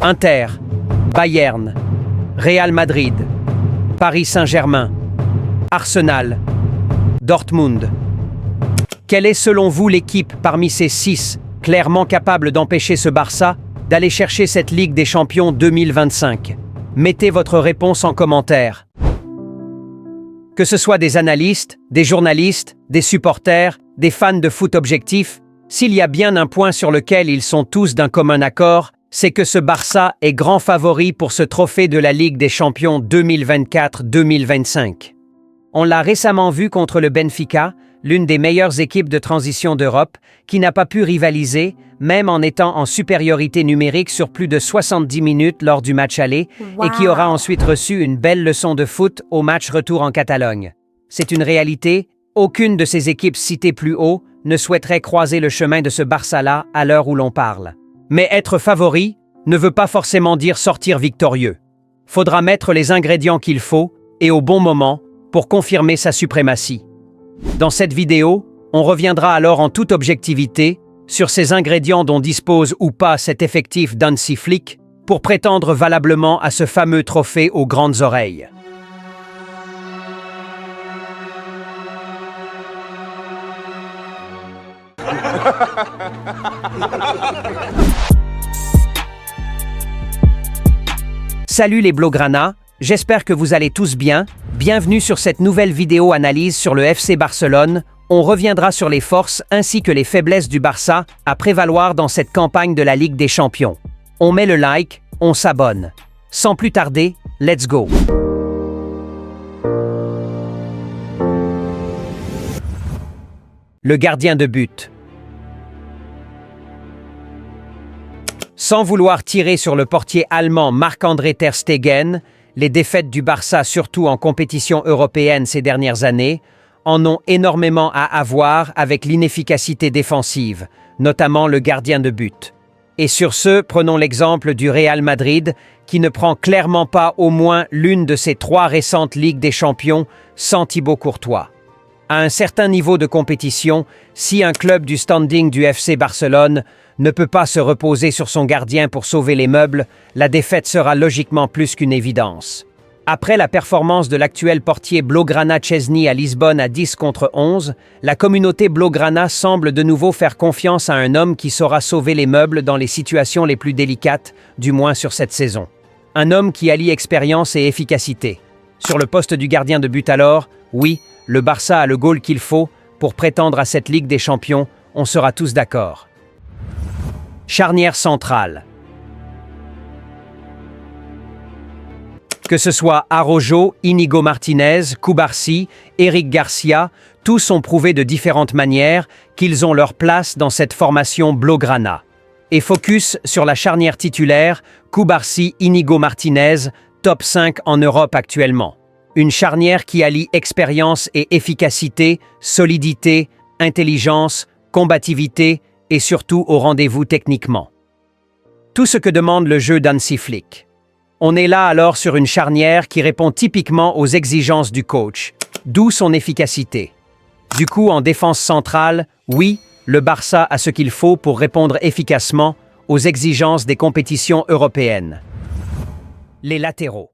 Inter, Bayern, Real Madrid, Paris Saint-Germain, Arsenal, Dortmund. Quelle est selon vous l'équipe parmi ces 6 clairement capable d'empêcher ce Barça d'aller chercher cette Ligue des Champions 2025? Mettez votre réponse en commentaire. Que ce soit des analystes, des journalistes, des supporters, des fans de foot objectifs, s'il y a bien un point sur lequel ils sont tous d'un commun accord, c'est que ce Barça est grand favori pour ce trophée de la Ligue des Champions 2024-2025. On l'a récemment vu contre le Benfica, l'une des meilleures équipes de transition d'Europe, qui n'a pas pu rivaliser, même en étant en supériorité numérique sur plus de 70 minutes lors du match aller, et qui aura ensuite reçu une belle leçon de foot au match retour en Catalogne. C'est une réalité, aucune de ces équipes citées plus haut ne souhaiterait croiser le chemin de ce Barça-là à l'heure où l'on parle. Mais être favori ne veut pas forcément dire sortir victorieux. Faudra mettre les ingrédients qu'il faut, et au bon moment, pour confirmer sa suprématie. Dans cette vidéo, on reviendra alors en toute objectivité sur ces ingrédients dont dispose ou pas cet effectif d'Hansi Flick pour prétendre valablement à ce fameux trophée aux grandes oreilles. Salut les Blaugrana, j'espère que vous allez tous bien. Bienvenue sur cette nouvelle vidéo analyse sur le FC Barcelone. On reviendra sur les forces ainsi que les faiblesses du Barça à prévaloir dans cette campagne de la Ligue des Champions. On met le like, on s'abonne. Sans plus tarder, let's go! Le gardien de but. Sans vouloir tirer sur le portier allemand Marc-André Ter Stegen, les défaites du Barça, surtout en compétition européenne ces dernières années, en ont énormément à avoir avec l'inefficacité défensive, notamment le gardien de but. Et sur ce, prenons l'exemple du Real Madrid, qui ne prend clairement pas au moins l'une de ses 3 récentes Ligues des Champions sans Thibaut Courtois. À un certain niveau de compétition, si un club du standing du FC Barcelone ne peut pas se reposer sur son gardien pour sauver les meubles, la défaite sera logiquement plus qu'une évidence. Après la performance de l'actuel portier Blaugrana Szczęsny à Lisbonne à 10-11, la communauté Blaugrana semble de nouveau faire confiance à un homme qui saura sauver les meubles dans les situations les plus délicates, du moins sur cette saison. Un homme qui allie expérience et efficacité. Sur le poste du gardien de but alors, oui, le Barça a le goal qu'il faut pour prétendre à cette Ligue des Champions, on sera tous d'accord. Charnière centrale. Que ce soit Araujo, Íñigo Martínez, Cubarsí, Eric Garcia, tous ont prouvé de différentes manières qu'ils ont leur place dans cette formation Blaugrana. Et focus sur la charnière titulaire, Cubarsí, Íñigo Martínez, top 5 en Europe actuellement. Une charnière qui allie expérience et efficacité, solidité, intelligence, combativité et surtout au rendez-vous techniquement. Tout ce que demande le jeu d'Hansi Flick. On est là alors sur une charnière qui répond typiquement aux exigences du coach, d'où son efficacité. Du coup, en défense centrale, oui, le Barça a ce qu'il faut pour répondre efficacement aux exigences des compétitions européennes. Les latéraux.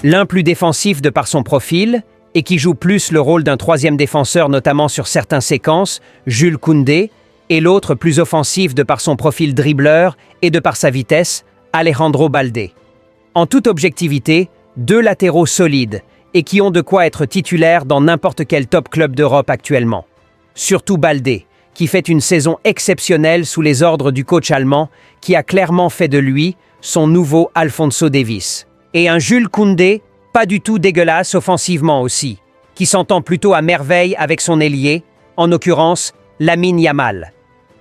L'un plus défensif de par son profil, et qui joue plus le rôle d'un troisième défenseur notamment sur certaines séquences, Jules Koundé, et l'autre plus offensif de par son profil dribbleur et de par sa vitesse, Alejandro Balde. En toute objectivité, 2 latéraux solides et qui ont de quoi être titulaires dans n'importe quel top club d'Europe actuellement. Surtout Balde, qui fait une saison exceptionnelle sous les ordres du coach allemand, qui a clairement fait de lui son nouveau Alphonso Davies. Et un Jules Koundé, pas du tout dégueulasse offensivement aussi, qui s'entend plutôt à merveille avec son ailier, en l'occurrence Lamine Yamal.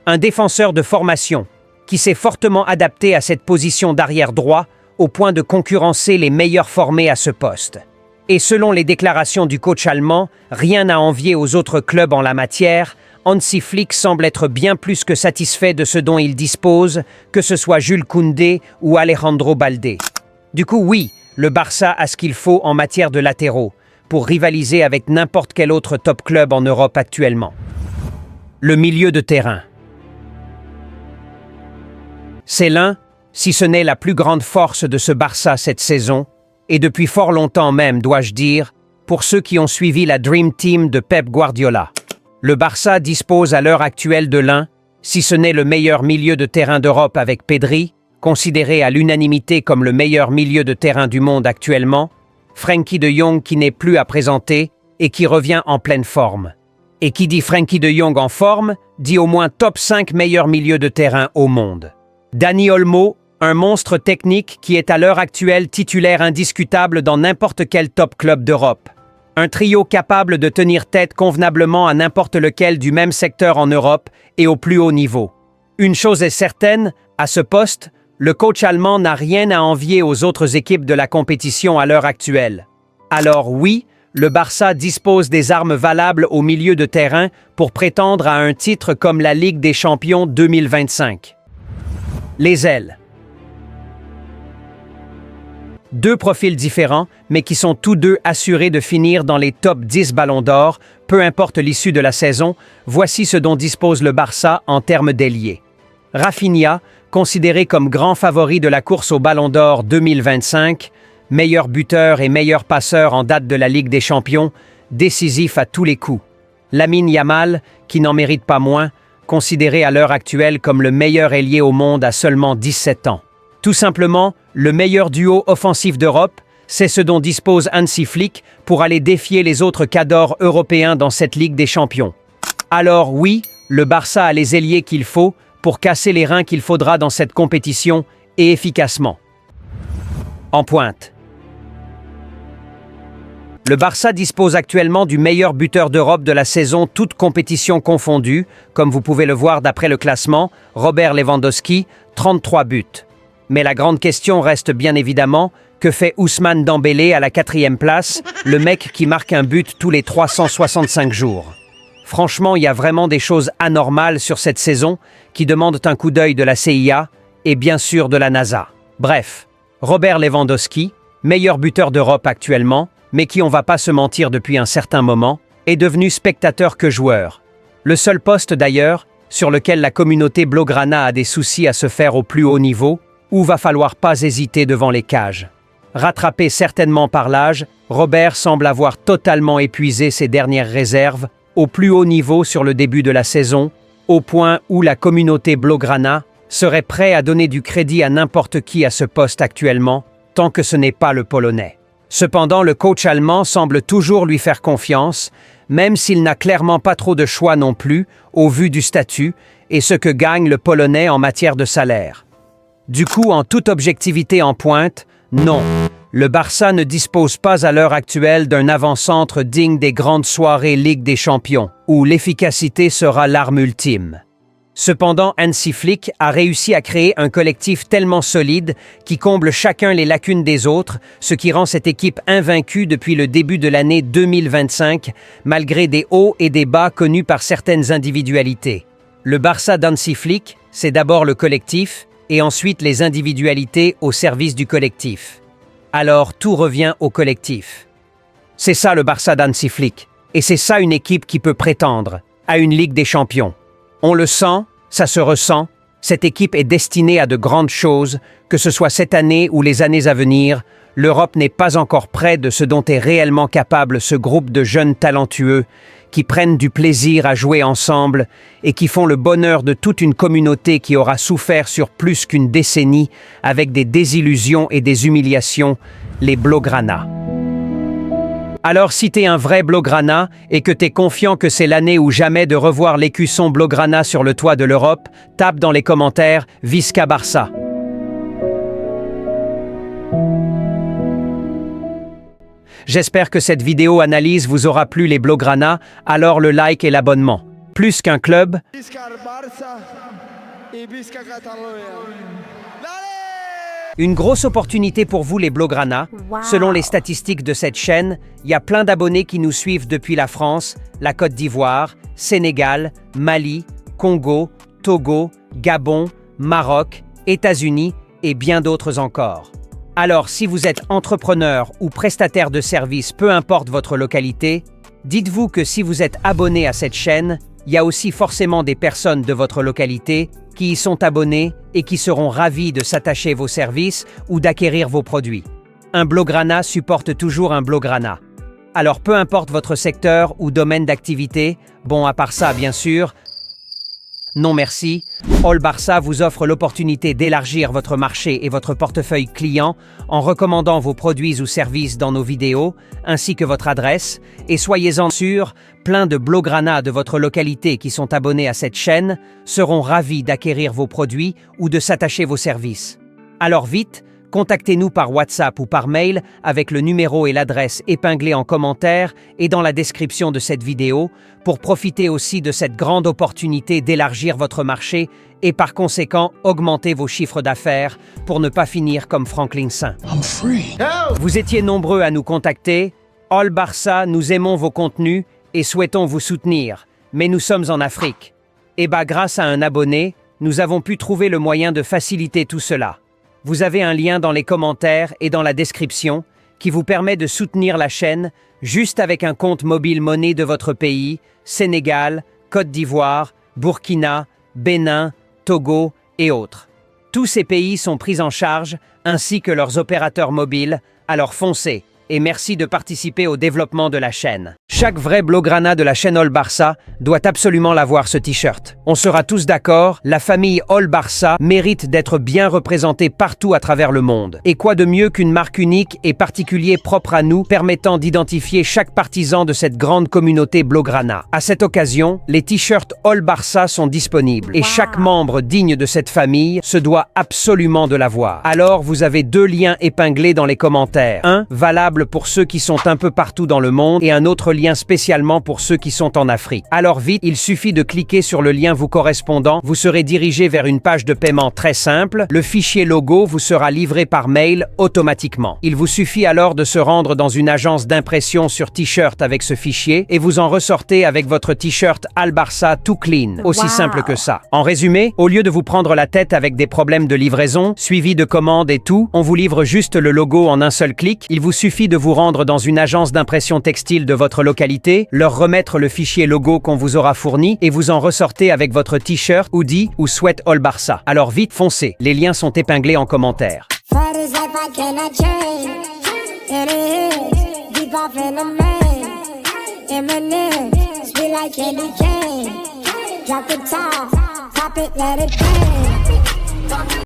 Un défenseur de formation, qui s'est fortement adapté à cette position d'arrière droit au point de concurrencer les meilleurs formés à ce poste. Et selon les déclarations du coach allemand, rien à envier aux autres clubs en la matière, Hansi Flick semble être bien plus que satisfait de ce dont il dispose, que ce soit Jules Koundé ou Alejandro Balde. Du coup, oui, le Barça a ce qu'il faut en matière de latéraux pour rivaliser avec n'importe quel autre top club en Europe actuellement. Le milieu de terrain. C'est l'un, si ce n'est la plus grande force de ce Barça cette saison, et depuis fort longtemps même, dois-je dire, pour ceux qui ont suivi la Dream Team de Pep Guardiola. Le Barça dispose à l'heure actuelle de l'un, si ce n'est le meilleur milieu de terrain d'Europe avec Pedri, considéré à l'unanimité comme le meilleur milieu de terrain du monde actuellement, Frenkie de Jong qui n'est plus à présenter et qui revient en pleine forme. Et qui dit Frenkie de Jong en forme, dit au moins top 5 meilleurs milieux de terrain au monde. Dani Olmo, un monstre technique qui est à l'heure actuelle titulaire indiscutable dans n'importe quel top club d'Europe. Un trio capable de tenir tête convenablement à n'importe lequel du même secteur en Europe et au plus haut niveau. Une chose est certaine, à ce poste, le coach allemand n'a rien à envier aux autres équipes de la compétition à l'heure actuelle. Alors oui, le Barça dispose des armes valables au milieu de terrain pour prétendre à un titre comme la Ligue des Champions 2025. Les ailes. Deux profils différents, mais qui sont tous deux assurés de finir dans les top 10 ballons d'or, peu importe l'issue de la saison, voici ce dont dispose le Barça en termes d'ailier. Rafinha, considéré comme grand favori de la course au Ballon d'Or 2025, meilleur buteur et meilleur passeur en date de la Ligue des Champions, décisif à tous les coups. Lamine Yamal, qui n'en mérite pas moins, considéré à l'heure actuelle comme le meilleur ailier au monde à seulement 17 ans. Tout simplement, le meilleur duo offensif d'Europe, c'est ce dont dispose Hansi Flick pour aller défier les autres cadors européens dans cette Ligue des Champions. Alors oui, le Barça a les ailiers qu'il faut pour casser les reins qu'il faudra dans cette compétition et efficacement. En pointe. Le Barça dispose actuellement du meilleur buteur d'Europe de la saison, toutes compétitions confondues, comme vous pouvez le voir d'après le classement, Robert Lewandowski, 33 buts. Mais la grande question reste bien évidemment, que fait Ousmane Dembélé à la 4e place, le mec qui marque un but tous les 365 jours. Franchement, il y a vraiment des choses anormales sur cette saison qui demandent un coup d'œil de la CIA et bien sûr de la NASA. Bref, Robert Lewandowski, meilleur buteur d'Europe actuellement, mais qui, on va pas se mentir depuis un certain moment, est devenu spectateur que joueur. Le seul poste d'ailleurs, sur lequel la communauté Blaugrana a des soucis à se faire au plus haut niveau, où va falloir pas hésiter devant les cages. Rattrapé certainement par l'âge, Robert semble avoir totalement épuisé ses dernières réserves au plus haut niveau sur le début de la saison, au point où la communauté Blaugrana serait prête à donner du crédit à n'importe qui à ce poste actuellement, tant que ce n'est pas le Polonais. Cependant, le coach allemand semble toujours lui faire confiance, même s'il n'a clairement pas trop de choix non plus, au vu du statut et ce que gagne le Polonais en matière de salaire. Du coup, en toute objectivité en pointe, non. Le Barça ne dispose pas à l'heure actuelle d'un avant-centre digne des grandes soirées Ligue des Champions, où l'efficacité sera l'arme ultime. Cependant, Hansi Flick a réussi à créer un collectif tellement solide qui comble chacun les lacunes des autres, ce qui rend cette équipe invaincue depuis le début de l'année 2025, malgré des hauts et des bas connus par certaines individualités. Le Barça d'Hansi Flick, c'est d'abord le collectif, et ensuite les individualités au service du collectif. Alors tout revient au collectif. C'est ça le Barça d'Hansi Flick, et c'est ça une équipe qui peut prétendre à une Ligue des Champions. On le sent, ça se ressent, cette équipe est destinée à de grandes choses, que ce soit cette année ou les années à venir, l'Europe n'est pas encore près de ce dont est réellement capable ce groupe de jeunes talentueux qui prennent du plaisir à jouer ensemble et qui font le bonheur de toute une communauté qui aura souffert sur plus qu'une décennie avec des désillusions et des humiliations, les Blaugrana. Alors si t'es un vrai Blaugrana et que t'es confiant que c'est l'année ou jamais de revoir l'écusson Blaugrana sur le toit de l'Europe, tape dans les commentaires Visca Barça. J'espère que cette vidéo analyse vous aura plu les Blaugrana, alors le like et l'abonnement. Plus qu'un club, une grosse opportunité pour vous les Blaugrana. Wow. Selon les statistiques de cette chaîne, il y a plein d'abonnés qui nous suivent depuis la France, la Côte d'Ivoire, Sénégal, Mali, Congo, Togo, Gabon, Maroc, États-Unis et bien d'autres encore. Alors, si vous êtes entrepreneur ou prestataire de services, peu importe votre localité, dites-vous que si vous êtes abonné à cette chaîne, il y a aussi forcément des personnes de votre localité qui y sont abonnées et qui seront ravis de s'attacher vos services ou d'acquérir vos produits. Un Blograna supporte toujours un Blograna. Alors peu importe votre secteur ou domaine d'activité, bon à part ça bien sûr, non merci, All Barça vous offre l'opportunité d'élargir votre marché et votre portefeuille client en recommandant vos produits ou services dans nos vidéos, ainsi que votre adresse, et soyez-en sûrs, plein de Blograna de votre localité qui sont abonnés à cette chaîne seront ravis d'acquérir vos produits ou de s'attacher vos services. Alors vite, contactez-nous par WhatsApp ou par mail avec le numéro et l'adresse épinglés en commentaire et dans la description de cette vidéo pour profiter aussi de cette grande opportunité d'élargir votre marché et par conséquent augmenter vos chiffres d'affaires pour ne pas finir comme Franklin Saint. Vous étiez nombreux à nous contacter. All Barça, nous aimons vos contenus et souhaitons vous soutenir, mais nous sommes en Afrique. Et grâce à un abonné, nous avons pu trouver le moyen de faciliter tout cela. Vous avez un lien dans les commentaires et dans la description qui vous permet de soutenir la chaîne juste avec un compte mobile monnaie de votre pays, Sénégal, Côte d'Ivoire, Burkina, Bénin, Togo et autres. Tous ces pays sont pris en charge ainsi que leurs opérateurs mobiles, alors foncez et merci de participer au développement de la chaîne. Chaque vrai Blograna de la chaîne All Barça doit absolument l'avoir ce t-shirt. On sera tous d'accord, la famille All Barça mérite d'être bien représentée partout à travers le monde. Et quoi de mieux qu'une marque unique et particulière propre à nous permettant d'identifier chaque partisan de cette grande communauté Blograna. À cette occasion, les t-shirts All Barça sont disponibles et chaque membre digne de cette famille se doit absolument de l'avoir. Alors vous avez 2 liens épinglés dans les commentaires. Un valable pour ceux qui sont un peu partout dans le monde et un autre lien spécialement pour ceux qui sont en Afrique. Alors vite, il suffit de cliquer sur le lien vous correspondant, vous serez dirigé vers une page de paiement très simple, le fichier logo vous sera livré par mail automatiquement. Il vous suffit alors de se rendre dans une agence d'impression sur t-shirt avec ce fichier et vous en ressortez avec votre t-shirt All Barça tout clean, aussi simple que ça. En résumé, au lieu de vous prendre la tête avec des problèmes de livraison, suivi de commandes et tout, on vous livre juste le logo en un seul clic, il vous suffit de vous rendre dans une agence d'impression textile de votre localité, leur remettre le fichier logo qu'on vous aura fourni et vous en ressortez avec votre t-shirt, hoodie ou sweat All Barça. Alors vite, foncez, les liens sont épinglés en commentaire.